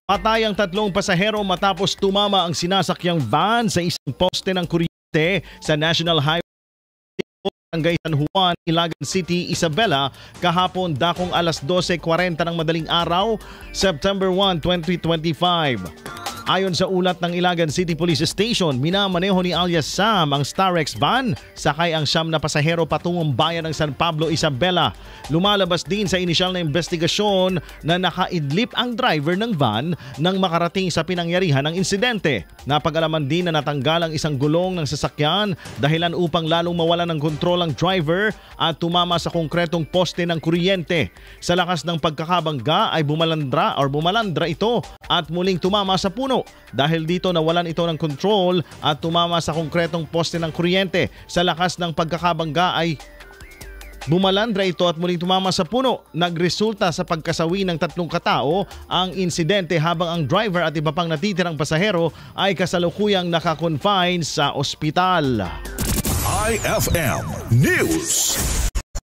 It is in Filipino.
Patay ang 3 pasahero matapos tumama ang sinasakyang van sa isang poste ng kuryente sa National Highway Barangay San Juan, Ilagan City, Isabela kahapon dakong alas 12:40 ng madaling araw, September 1, 2025. Ayon sa ulat ng Ilagan City Police Station, minamaneho ni alias Sam ang Starex van, sakay ang 9 na pasahero patungong bayan ng San Pablo, Isabela. Lumalabas din sa inisyal na investigasyon na nakaidlip ang driver ng van nang makarating sa pinangyarihan ng insidente. Napag-alaman din na natanggal ang isang gulong ng sasakyan dahilan upang lalong mawalan ng kontrol ang driver at tumama sa konkretong poste ng kuryente. Sa lakas ng pagkakabangga ay bumalandra ito at muling tumama sa puno. Dahil dito nawalan ito ng control at tumama sa konkretong poste ng kuryente. Sa lakas ng pagkakabangga ay bumalandra ito at muling tumama sa puno. Nagresulta sa pagkasawi ng 3 katao ang insidente habang ang driver at iba pang natitirang pasahero ay kasalukuyang naka-confine sa ospital. IFM News.